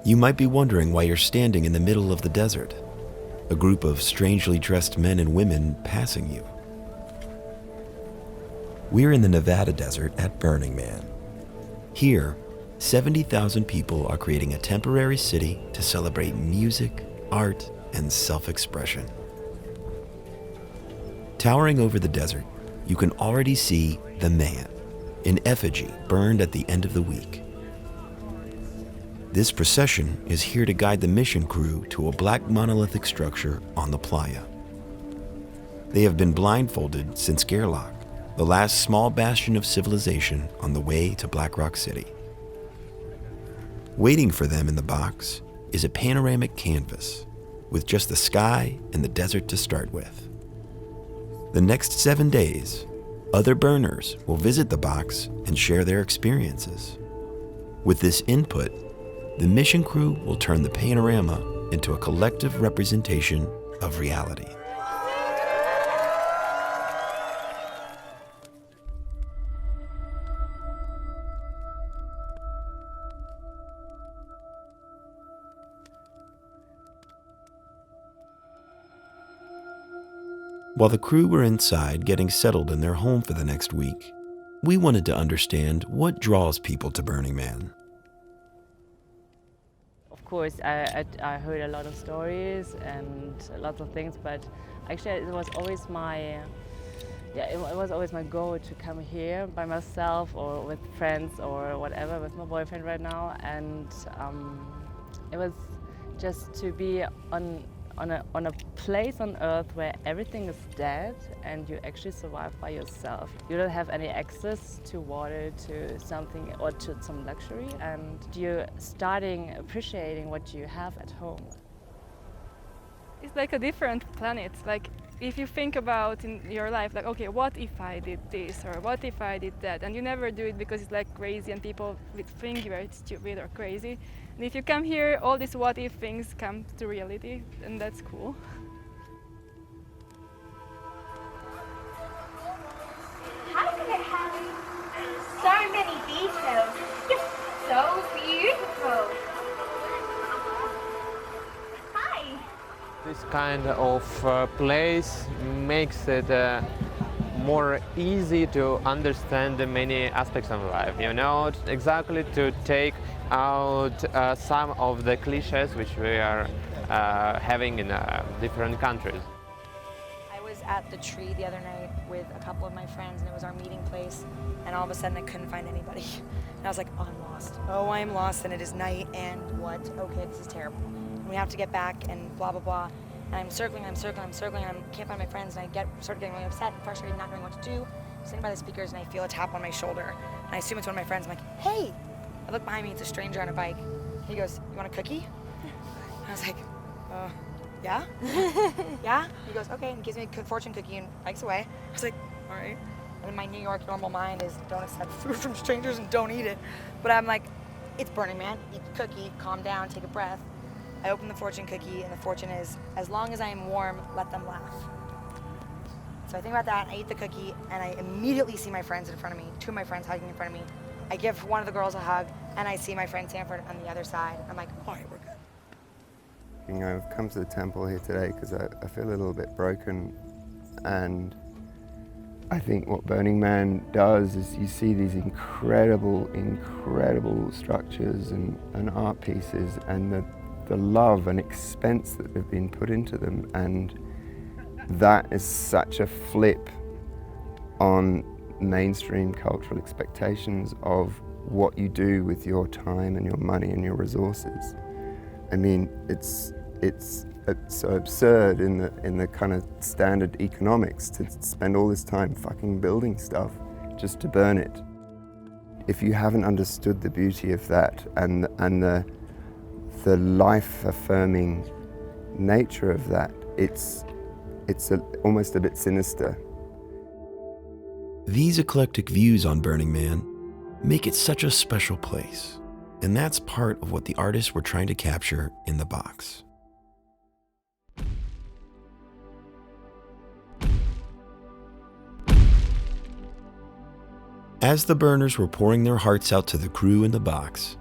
You might be wondering why you're standing in the middle of the desert, a group of strangely dressed men and women passing you. We're in the Nevada desert at Burning Man. Here, 70,000 people are creating a temporary city to celebrate music, art, and self-expression. Towering over the desert, you can already see the Man, an effigy burned at the end of the week. This procession is here to guide the mission crew to a black monolithic structure on the playa. They have been blindfolded since Gerlach, the last small bastion of civilization on the way to Black Rock City. Waiting for them in the box is a panoramic canvas with just the sky and the desert to start with. The next 7 days, other burners will visit the box and share their experiences. With this input, the mission crew will turn the panorama into a collective representation of reality. While the crew were inside getting settled in their home for the next week, we wanted to understand what draws people to Burning Man. Of course, I heard a lot of stories and lots of things, but actually it was always my goal to come here by myself or with friends or whatever, with my boyfriend right now, and it was just to be on a place on earth where everything is dead and you actually survive by yourself. You don't have any access to water, to something, or to some luxury, and you're starting appreciating what you have at home. It's like a different planet. Like if you think about in your life, like, okay, what if I did this or what if I did that? And you never do it because it's like crazy and people think you're stupid or crazy. And if you come here, all these what if things come to reality, and that's cool. How could it have so many details? Just so beautiful. Hi. This kind of place makes it more easy to understand the many aspects of life, you know, exactly to take out some of the cliches which we are having in different countries. I was at the tree the other night with a couple of my friends, and it was our meeting place, and all of a sudden I couldn't find anybody. And I was like, oh, I'm lost. Oh, I'm lost, and it is night, and what? Okay, this is terrible. And we have to get back, and blah, blah, blah. And I'm circling, and I can't find my friends, and I start getting really upset and frustrated, not knowing what to do. I'm sitting by the speakers, and I feel a tap on my shoulder, and I assume it's one of my friends. I'm like, hey! I look behind me, it's a stranger on a bike. He goes, you want a cookie? I was like, yeah? Yeah? He goes, okay, and gives me a fortune cookie and bikes away. I was like, all right. And then my New York normal mind is don't accept food from strangers and don't eat it. But I'm like, it's Burning Man, eat the cookie, calm down, take a breath. I open the fortune cookie, and the fortune is, as long as I am warm, let them laugh. So I think about that, I eat the cookie, and I immediately see my friends in front of me, two of my friends hugging in front of me. I give one of the girls a hug, and I see my friend Sanford on the other side. I'm like, all right, we're good. You know, I've come to the temple here today because I feel a little bit broken, and I think what Burning Man does is you see these incredible structures and art pieces, and the love and expense that have been put into them, and that is such a flip on mainstream cultural expectations of what you do with your time and your money and your resources. I mean, it's so absurd in the kind of standard economics to spend all this time fucking building stuff just to burn it. If you haven't understood the beauty of that and the life-affirming nature of that, it's almost a bit sinister. These eclectic views on Burning Man make it such a special place, and that's part of what the artists were trying to capture in the box. As the burners were pouring their hearts out to the crew in the box,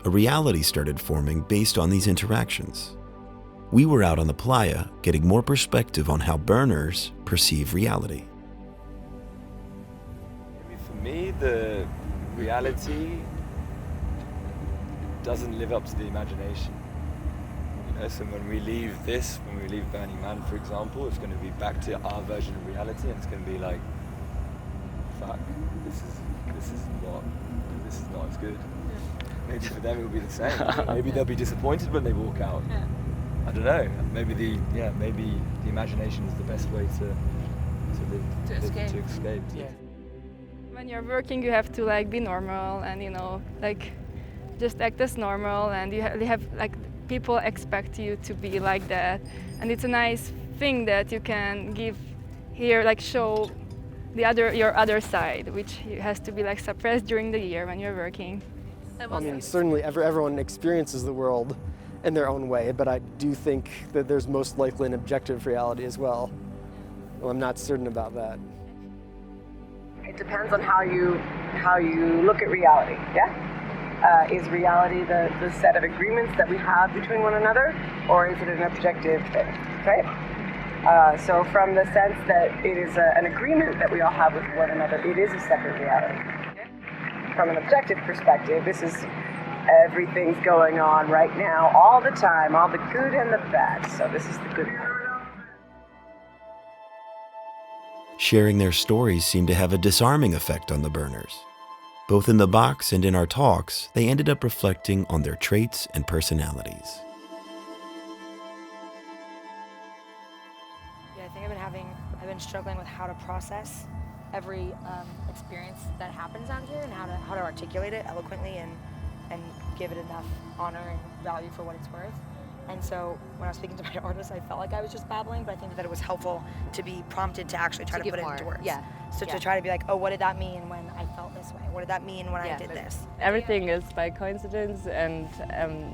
a reality started forming based on these interactions. We were out on the playa getting more perspective on how burners perceive reality. For me, the reality doesn't live up to the imagination. You know, so when we leave Burning Man, for example, it's going to be back to our version of reality, and it's going to be like, fuck, this is not as good. Maybe for them it will be the same. Maybe they'll be disappointed when they walk out. Yeah. I don't know. Maybe the imagination is the best way to escape. Yeah. When you're working, you have to like be normal and like just act as normal, and you have like people expect you to be like that, and it's a nice thing that you can give here, like show your other side, which has to be like suppressed during the year when you're working. I mean, certainly everyone experiences the world in their own way, but I do think that there's most likely an objective reality as well. Well, I'm not certain about that. It depends on how you look at reality, yeah? Is reality the set of agreements that we have between one another, or is it an objective thing, right? So from the sense that it is an agreement that we all have with one another, it is a separate reality. From an objective perspective, this is everything's going on right now, all the time, all the good and the bad, so this is the good part. Sharing their stories seemed to have a disarming effect on the burners. Both in the box and in our talks, they ended up reflecting on their traits and personalities. Yeah, I think I've been struggling with how to process every experience that happens out here and how to articulate it eloquently and give it enough honor and value for what it's worth. And so when I was speaking to my artist, I felt like I was just babbling, but I think that it was helpful to be prompted to actually try to put it into words. Yeah. So to try to be like, oh, what did that mean when I felt this way? What did that mean when I did this? Everything is by coincidence, and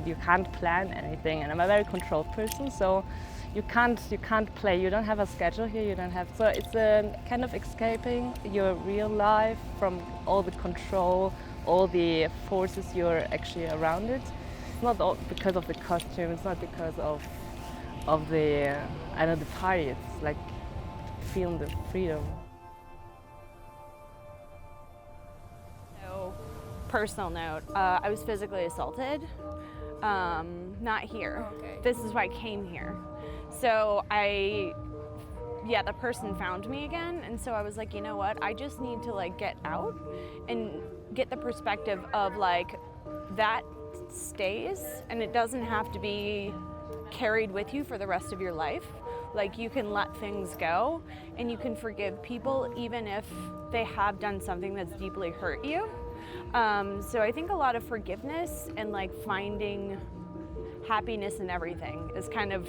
you can't plan anything. And I'm a very controlled person, so you can't play. You don't have a schedule here. You don't have. So it's a kind of escaping your real life from all the control, all the forces you're actually around it. It's not all because of the costume. It's not because of the the party. It's like feeling the freedom. So, personal note, I was physically assaulted. Not here. Oh, okay. This is why I came here. So the person found me again, and so I was like, you know what? I just need to like get out and get the perspective of like that stays, and it doesn't have to be carried with you for the rest of your life. Like you can let things go, and you can forgive people even if they have done something that's deeply hurt you. So I think a lot of forgiveness and like finding happiness in everything is kind of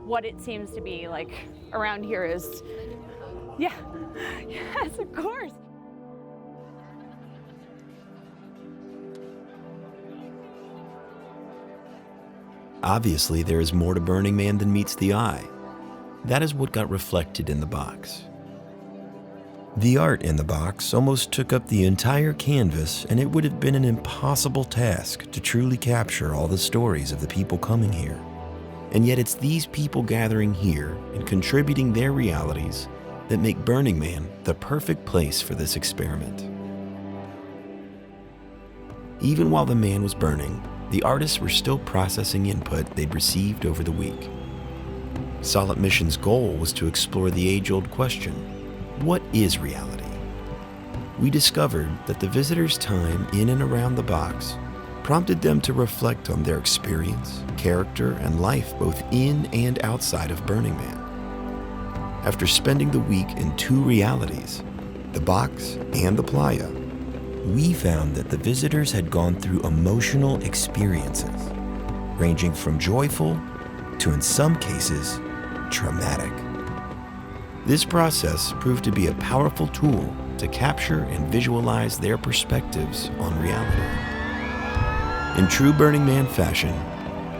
what it seems to be like around here is, yes, of course. Obviously, there is more to Burning Man than meets the eye. That is what got reflected in the box. The art in the box almost took up the entire canvas, and it would have been an impossible task to truly capture all the stories of the people coming here. And yet it's these people gathering here and contributing their realities that make Burning Man the perfect place for this experiment. Even while the man was burning, the artists were still processing input they'd received over the week. Solipmission's goal was to explore the age-old question, what is reality? We discovered that the visitors' time in and around the box prompted them to reflect on their experience, character, and life both in and outside of Burning Man. After spending the week in two realities, the box and the playa, we found that the visitors had gone through emotional experiences, ranging from joyful to, in some cases, traumatic. This process proved to be a powerful tool to capture and visualize their perspectives on reality. In true Burning Man fashion,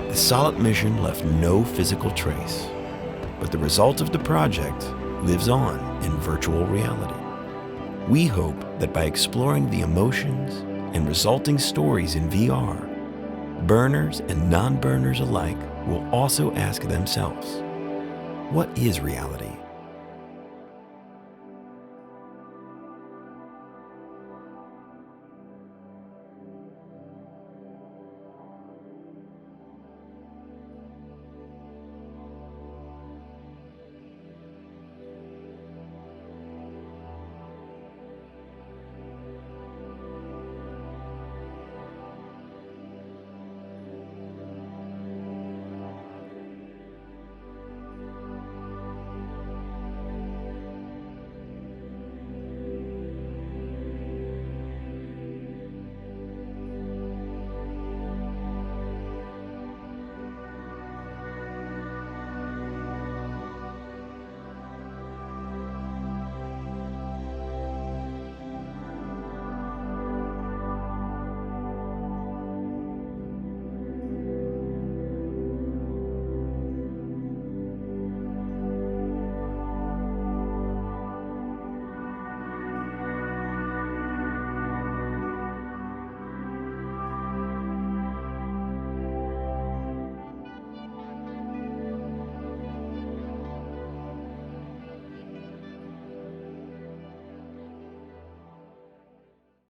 the Solipmission left no physical trace, but the result of the project lives on in virtual reality. We hope that by exploring the emotions and resulting stories in VR, burners and non-burners alike will also ask themselves, what is reality?